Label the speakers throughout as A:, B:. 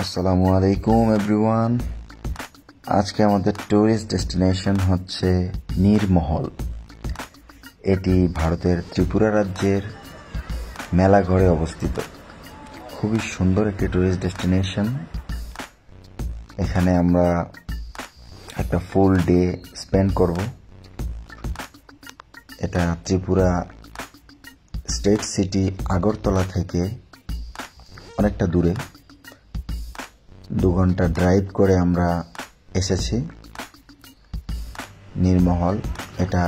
A: আসসালামু আলাইকুম এভরিওয়ান। আজকে আমাদের ট্যুরিস্ট ডেস্টিনেশন হচ্ছে নীরমহল। এটি ভারতের ত্রিপুরা রাজ্যের মেলাঘরে অবস্থিত। খুবই সুন্দর একটি ট্যুরিস্ট ডেস্টিনেশন। এখানে আমরা একটা ফুল ডে স্পেন্ড করব। এটা ত্রিপুরা স্টেট সিটি আগরতলা থেকে অনেকটা দূরে। 2 ঘন্টা ড্রাইভ করে আমরা এসেছি নীরমহল। এটা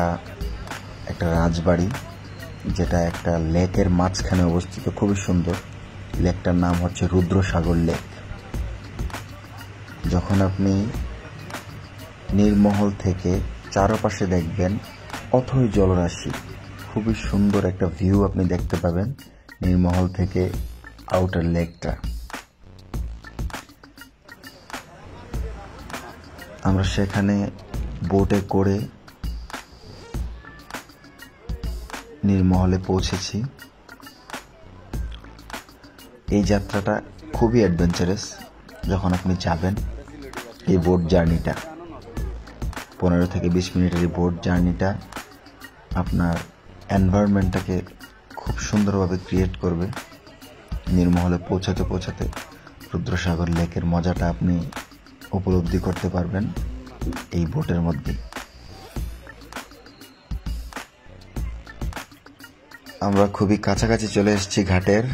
A: একটা রাজবাড়ি, যেটা একটা লেকের মাঝখানে অবস্থিত। খুবই সুন্দর। লেকটার নাম হচ্ছে রুদ্রসাগর লেক। যখন আপনি নীরমহল থেকে চারপাশে দেখবেন অথই জলরাশি, খুবই সুন্দর একটা ভিউ আপনি দেখতে পাবেন নীরমহল থেকে আউটার লেকটা। আমরা সেখানে বোটে করে নীরমহলে পৌঁছেছি। এই যাত্রাটা খুবই অ্যাডভেঞ্চারাস। যখন আপনি যাবেন, এই বোট জার্নিটা 15 থেকে 20 মিনিটের এই বোট জার্নিটা আপনার এনভায়রনমেন্টটাকে খুব সুন্দরভাবে ক্রিয়েট করবে। নীরমহলে পৌঁছাতে পৌঁছাতে রুদ্রসাগর লেকের মজাটা আপনি উপলব্ধি করতে পারবেন এই বোটের মধ্যে। আমরা খুবই কাছাকাছি চলে এসেছি ঘাটের।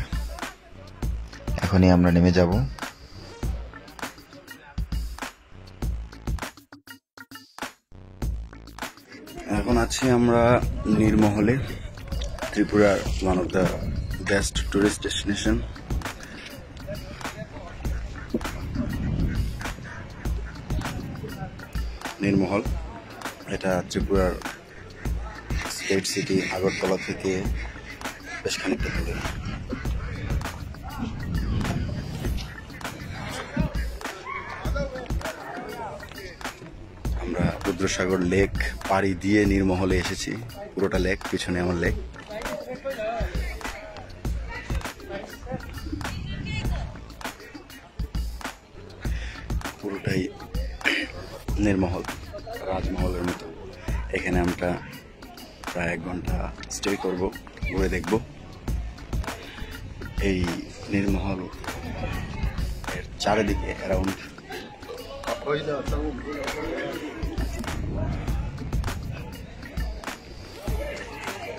A: এখনই আমরা নেমে যাব। এখন আছি আমরা নীরমহলে, ত্রিপুরার one of the best tourist destination. Neermahal এটা ত্রিপুরার স্টেট সিটি আগরতলা থেকে বেশ খানিকটা দূরে। আমরা রুদ্রসাগর লেক পাড়ি দিয়ে নীরমহলে এসেছি। পুরোটা লেক, পিছনে আমার লেক। পুরোটাই নীরমহল, রাজমহলের মতো। এখানে আমরা প্রায় 1 ঘন্টা স্টে করব, ঘুরে দেখব। এই নীরমহল এর চারিদিকে অ্যারাউন্ড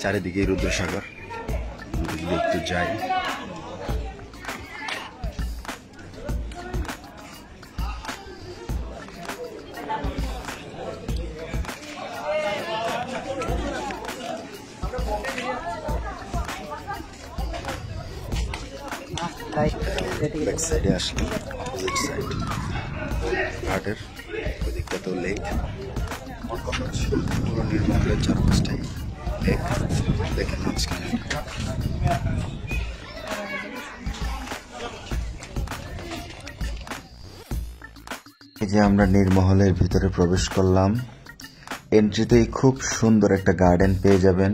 A: চারিদিকে রুদ্রসাগর। যদি একটু যাই, ব্যাক সাইডে আসলাম, অপোজিট সাইড ঘাটের ওইদিকটা তো লেক। পুরো নীরমহলের চারপাশটাই লেক, লেকের মাঝখানে। এই যে আমরা নীরমহলের ভিতরে প্রবেশ করলাম। এন্ট্রিতেই খুব সুন্দর একটা গার্ডেন পেয়ে যাবেন।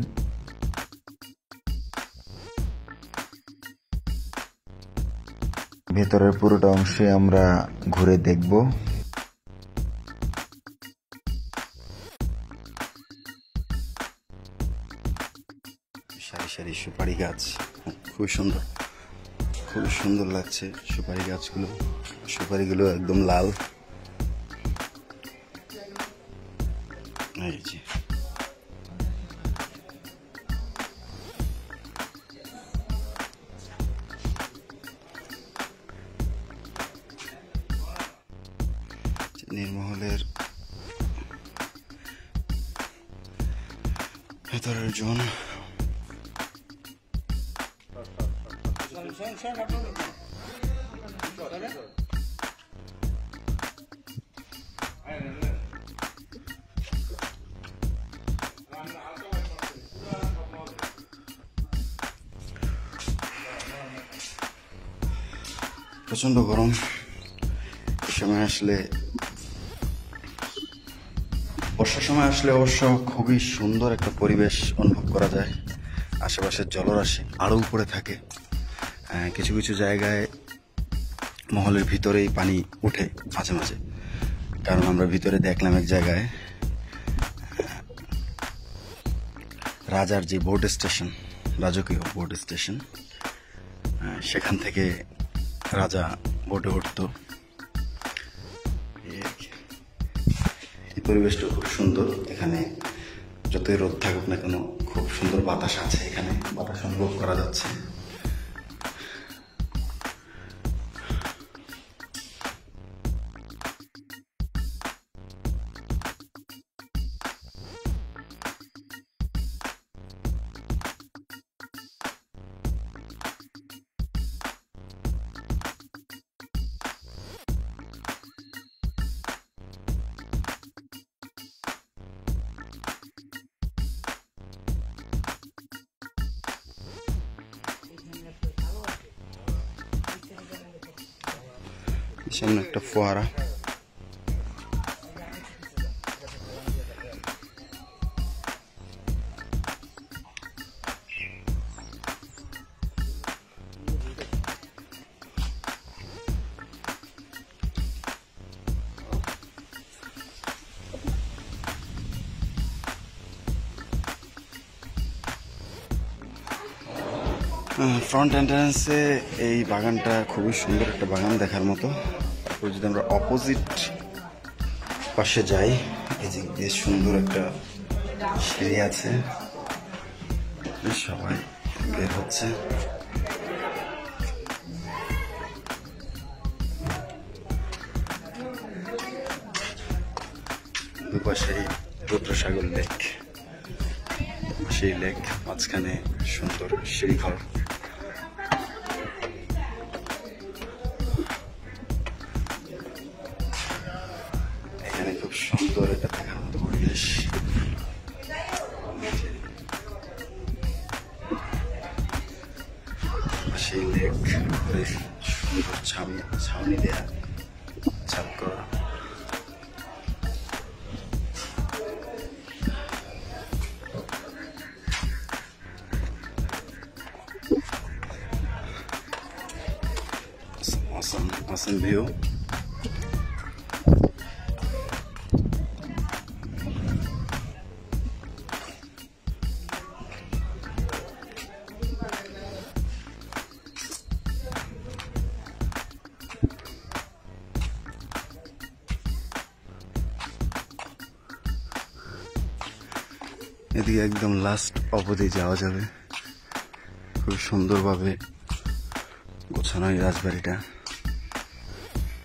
A: ভেতরের পুরোটা অংশে আমরা ঘুরে দেখব। সারি সারি সুপারি গাছ, খুবই সুন্দর, খুবই সুন্দর লাগছে সুপারি গাছগুলো। সুপারিগুলো একদম লাল। এই যে নীরমহলের ভেতরের জোন। প্রচন্ড গরম। এই সময় আসলে, বর্ষার সময় আসলে অবশ্য খুবই সুন্দর একটা পরিবেশ অনুভব করা যায়। আশেপাশের জলরাশি আরো উপরে থাকে। কিছু কিছু জায়গায়
B: মহলের ভিতরেই পানি উঠে মাঝে মাঝে, কারণ আমরা ভিতরে দেখলাম এক জায়গায় রাজার যে বোট স্টেশন, রাজকীয় বোট স্টেশন, সেখান থেকে রাজা বোটে উঠত। এই পরিবেশটা খুব সুন্দর, এখানে যতই রোদ থাকুক না কেন খুব সুন্দর বাতাস আছে, এখানে বাতাস অনুভব করা যাচ্ছে। সামনে একটা ফোয়ারা, ফ্রন্ট এন্ট্রান্সে এই বাগানটা খুবই সুন্দর একটা বাগান দেখার মতো। তারপর যদি আমরা অপোজিট পাশে যাই, এই যে বেশ সুন্দর একটা সিঁড়ি আছে, সবাই বের হচ্ছে। দুপাশেই রুদ্রসাগর লেক, সেই লেক, মাঝখানে সুন্দর সিঁড়িঘর। এখানে খুব সুন্দর একটা দেখার মতো পরিবেশ। সেই লেক, বেশ সুন্দর ছাউনি দেয়া, ছাদ করা। Awesome view. এদিকে একদম লাস্ট অবধি যাওয়া যাবে, খুব সুন্দরভাবে গোছানো এই রাজবাড়িটা।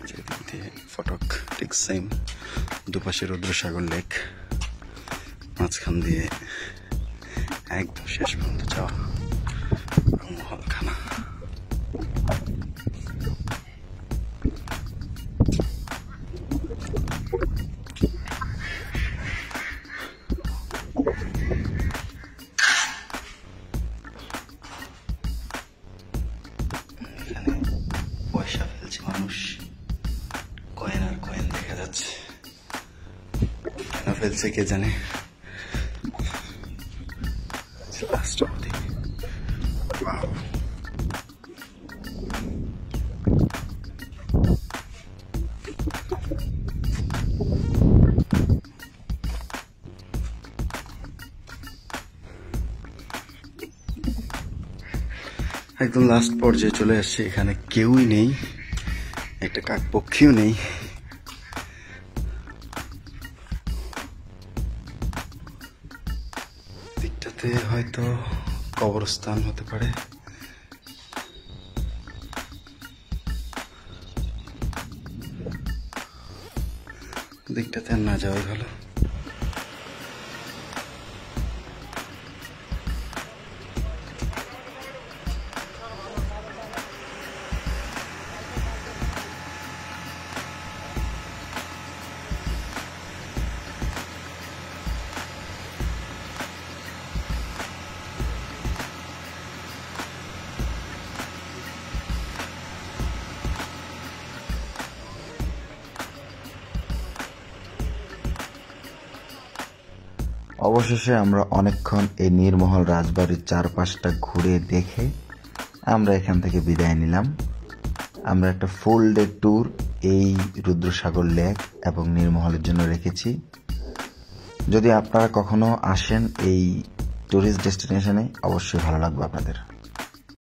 B: যেদিক দিয়ে ফটক ঠিক সেম, দুপাশে রুদ্রসাগর লেক, মাঝখান দিয়ে একদম শেষ পর্যন্ত যাওয়া মহলখানা। এখানে পয়সা ফেলছে মানুষ, কয়েন আর কয়েন দেখা যাচ্ছে, কেন ফেলছে কে জানে। লাস্ট অবধি একদম লাস্ট পর্যায়ে চলে আসছে, এখানে কেউই নেই, একটা কাকপক্ষীও নেই। দিকটাতে হয়তো কবরস্থান হতে পারে। দিকটাতে না যাওয়াই ভালো।
A: অবশেষে আমরা অনেকক্ষণ এই নীরমহল রাজবাড়ির চারপাশটা ঘুরে দেখে আমরা এখান থেকে বিদায় নিলাম। আমরা একটা ফুল ডে ট্যুর এই রুদ্রসাগর লেক এবং নীরমহলের জন্য রেখেছি। যদি আপনারা কখনো আসেন এই ট্যুরিস্ট ডেস্টিনেশনে, অবশ্যই ভালো লাগবে আপনাদের।